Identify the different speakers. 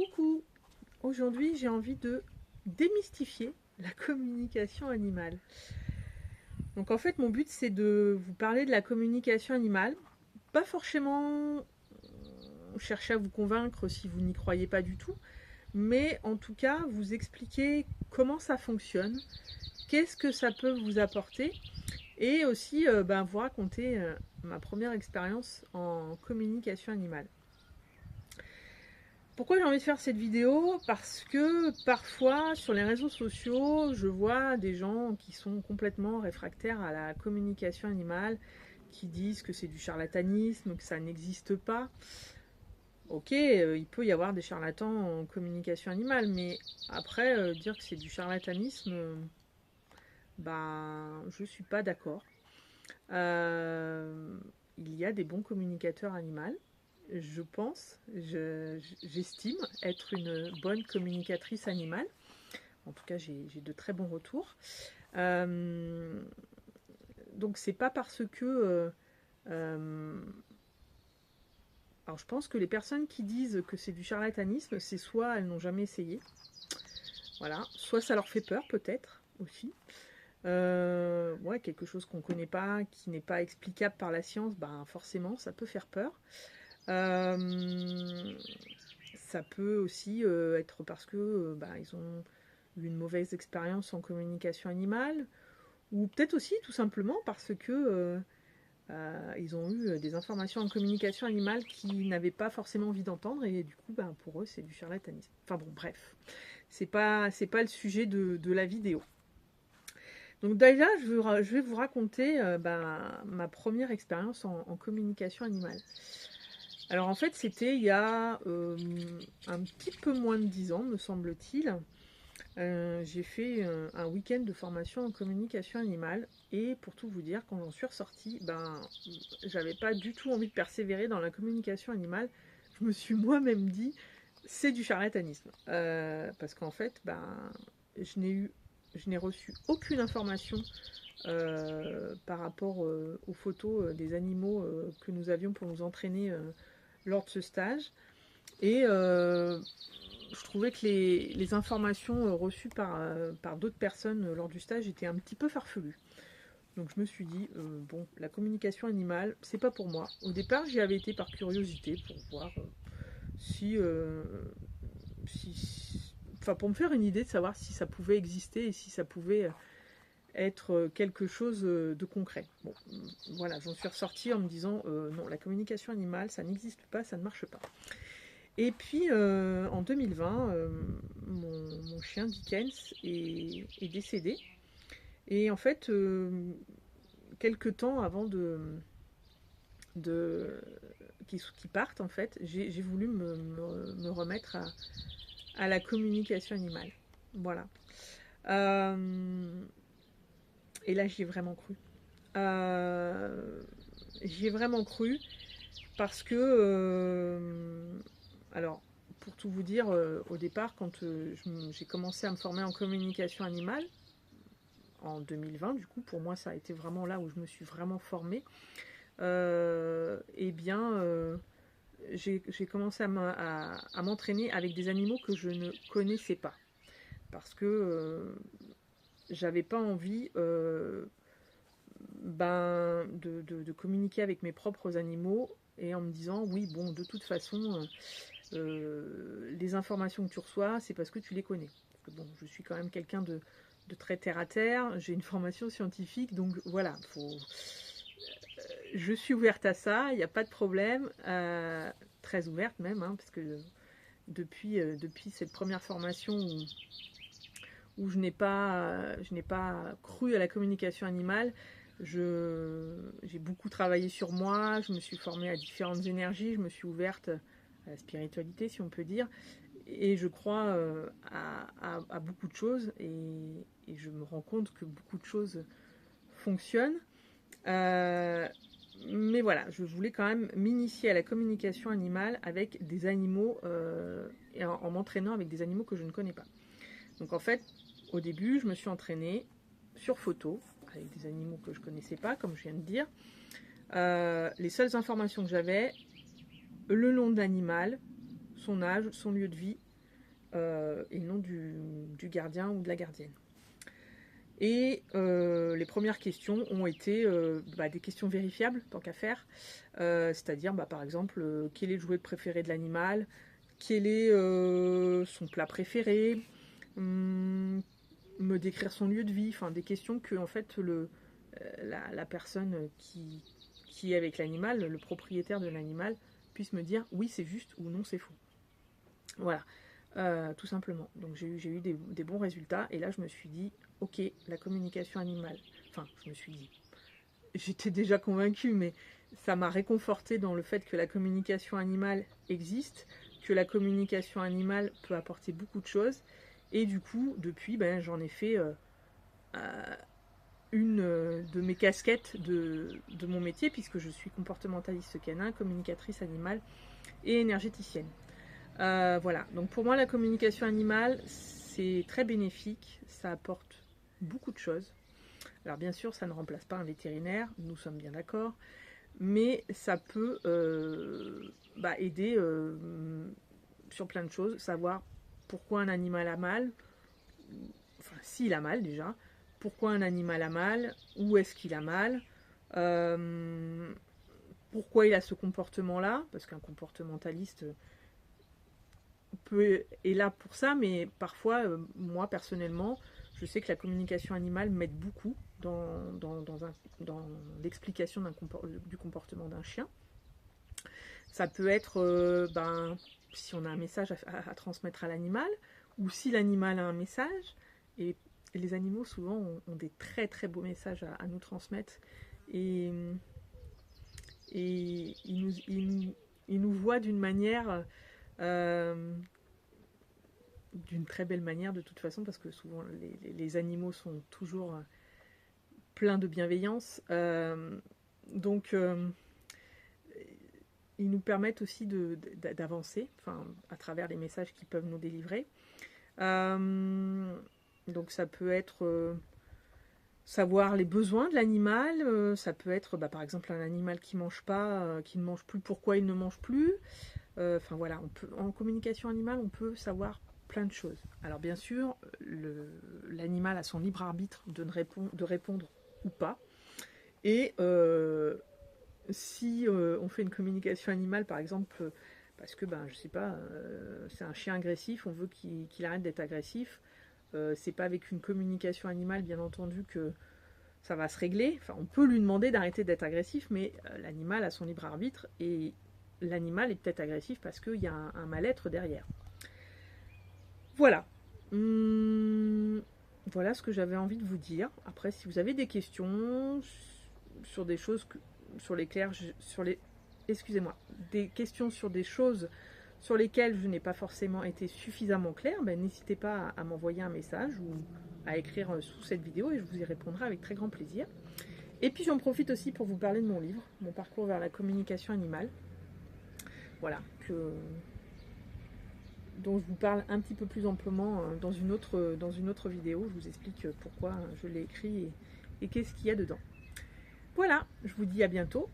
Speaker 1: Coucou! Aujourd'hui, j'ai envie de démystifier la communication animale. Donc en fait, mon but, c'est de vous parler de la communication animale. Pas forcément chercher à vous convaincre si vous n'y croyez pas du tout, mais en tout cas, vous expliquer comment ça fonctionne, qu'est-ce que ça peut vous apporter, et aussi vous raconter ma première expérience en communication animale. Pourquoi j'ai envie de faire cette vidéo? Parce que parfois sur les réseaux sociaux, je vois des gens qui sont complètement réfractaires à la communication animale, qui disent que c'est du charlatanisme, que ça n'existe pas. Ok, il peut y avoir des charlatans en communication animale, mais après, dire que c'est du charlatanisme, je suis pas d'accord. Euh, il y a des bons communicateurs animaux. Je pense, j'estime être une bonne communicatrice animale. En tout cas, j'ai de très bons retours. Donc, c'est pas parce que. Alors, je pense que les personnes qui disent que c'est du charlatanisme, c'est soit elles n'ont jamais essayé, voilà, soit ça leur fait peur, peut-être aussi. Ouais, quelque chose qu'on ne connaît pas, qui n'est pas explicable par la science, forcément, ça peut faire peur. Ça peut aussi être parce que ils ont eu une mauvaise expérience en communication animale, ou peut-être aussi tout simplement parce que ils ont eu des informations en communication animale qu'ils n'avaient pas forcément envie d'entendre, et du coup, pour eux, c'est du charlatanisme. Enfin bon, bref, c'est pas le sujet de la vidéo. Donc déjà, je vais vous raconter ma première expérience en communication animale. Alors en fait, c'était il y a un petit peu moins de 10 ans, me semble-t-il. J'ai fait un week-end de formation en communication animale, et pour tout vous dire, quand j'en suis ressortie, j'avais pas du tout envie de persévérer dans la communication animale. Je me suis moi-même dit, c'est du charlatanisme. Parce qu'en fait, je n'ai reçu aucune information par rapport aux photos des animaux que nous avions pour nous entraîner lors de ce stage. Et je trouvais que les informations reçues par d'autres personnes lors du stage étaient un petit peu farfelues. Donc je me suis dit, la communication animale, c'est pas pour moi. Au départ, j'y avais été par curiosité pour voir si, pour me faire une idée de savoir si ça pouvait exister et si ça pouvait être quelque chose de concret. Bon, voilà, j'en suis ressortie en me disant, non, la communication animale, ça n'existe pas, ça ne marche pas. Et puis en 2020, mon chien Dickens est décédé. Et en fait, quelques temps avant qu'il parte, en fait, j'ai voulu me remettre à la communication animale. Voilà. Et là, j'y ai vraiment cru. J'y ai vraiment cru parce que alors, pour tout vous dire, au départ, quand j'ai commencé à me former en communication animale, en 2020, du coup, pour moi, ça a été vraiment là où je me suis vraiment formée, j'ai commencé à m'entraîner avec des animaux que je ne connaissais pas. Parce que j'avais pas envie de communiquer avec mes propres animaux, et en me disant, oui, bon, de toute façon... les informations que tu reçois, c'est parce que tu les connais. Parce que bon, je suis quand même quelqu'un de très terre à terre, j'ai une formation scientifique, donc voilà, je suis ouverte à ça, il n'y a pas de problème, très ouverte même, hein, parce que depuis cette première formation où je n'ai pas cru à la communication animale, j'ai beaucoup travaillé sur moi, je me suis formée à différentes énergies, je me suis ouverte à la spiritualité, si on peut dire, et je crois à beaucoup de choses, et je me rends compte que beaucoup de choses fonctionnent. Mais voilà, je voulais quand même m'initier à la communication animale avec des animaux, et en m'entraînant avec des animaux que je ne connais pas. Donc en fait, au début, je me suis entraînée sur photo, avec des animaux que je ne connaissais pas, comme je viens de dire. Les seules informations que j'avais, le nom de l'animal, son âge, son lieu de vie, et non du gardien ou de la gardienne. Et les premières questions ont été des questions vérifiables, tant qu'à faire. C'est-à-dire, par exemple, quel est le jouet préféré de l'animal, quel est son plat préféré, me décrire son lieu de vie, enfin des questions que en fait la personne qui est avec l'animal, le propriétaire de l'animal, puisse me dire oui c'est juste ou non c'est faux. Voilà, tout simplement. Donc j'ai eu des bons résultats et là je me suis dit ok, la communication animale, enfin je me suis dit, j'étais déjà convaincue, mais ça m'a réconfortée dans le fait que la communication animale existe, que la communication animale peut apporter beaucoup de choses. Et du coup, depuis, j'en ai fait une de mes casquettes de mon métier, puisque je suis comportementaliste canin, communicatrice animale et énergéticienne. Voilà, donc pour moi, la communication animale, c'est très bénéfique, ça apporte beaucoup de choses. Alors bien sûr, ça ne remplace pas un vétérinaire, nous sommes bien d'accord, mais ça peut aider sur plein de choses, savoir pourquoi un animal a mal, enfin s'il a mal déjà, pourquoi un animal a mal, où est-ce qu'il a mal, pourquoi il a ce comportement-là, parce qu'un comportementaliste est là pour ça, mais parfois, moi personnellement, je sais que la communication animale m'aide beaucoup dans l'explication du comportement d'un chien. Ça peut être si on a un message à transmettre à l'animal, ou si l'animal a un message, et les animaux souvent ont des très très beaux messages à nous transmettre, et ils nous voient d'une manière, d'une très belle manière de toute façon, parce que souvent les animaux sont toujours pleins de bienveillance, donc ils nous permettent aussi d'avancer, à travers les messages qu'ils peuvent nous délivrer. Donc ça peut être savoir les besoins de l'animal, ça peut être par exemple un animal qui mange pas, qui ne mange plus, pourquoi il ne mange plus. Voilà, en communication animale, on peut savoir plein de choses. Alors bien sûr, l'animal a son libre arbitre de répondre ou pas. Et si on fait une communication animale, par exemple, parce que je sais pas, c'est un chien agressif, on veut qu'il arrête d'être agressif, c'est pas avec une communication animale, bien entendu, que ça va se régler. Enfin, on peut lui demander d'arrêter d'être agressif, mais l'animal a son libre arbitre et l'animal est peut-être agressif parce qu'il y a un mal-être derrière. Voilà. Voilà ce que j'avais envie de vous dire. Après, si vous avez des questions sur des choses des questions sur des choses sur lesquelles je n'ai pas forcément été suffisamment claire, n'hésitez pas à m'envoyer un message ou à écrire sous cette vidéo et je vous y répondrai avec très grand plaisir. Et puis j'en profite aussi pour vous parler de mon livre, Mon parcours vers la communication animale. Voilà, dont je vous parle un petit peu plus amplement dans une autre vidéo. Je vous explique pourquoi je l'ai écrit et qu'est-ce qu'il y a dedans. Voilà, je vous dis à bientôt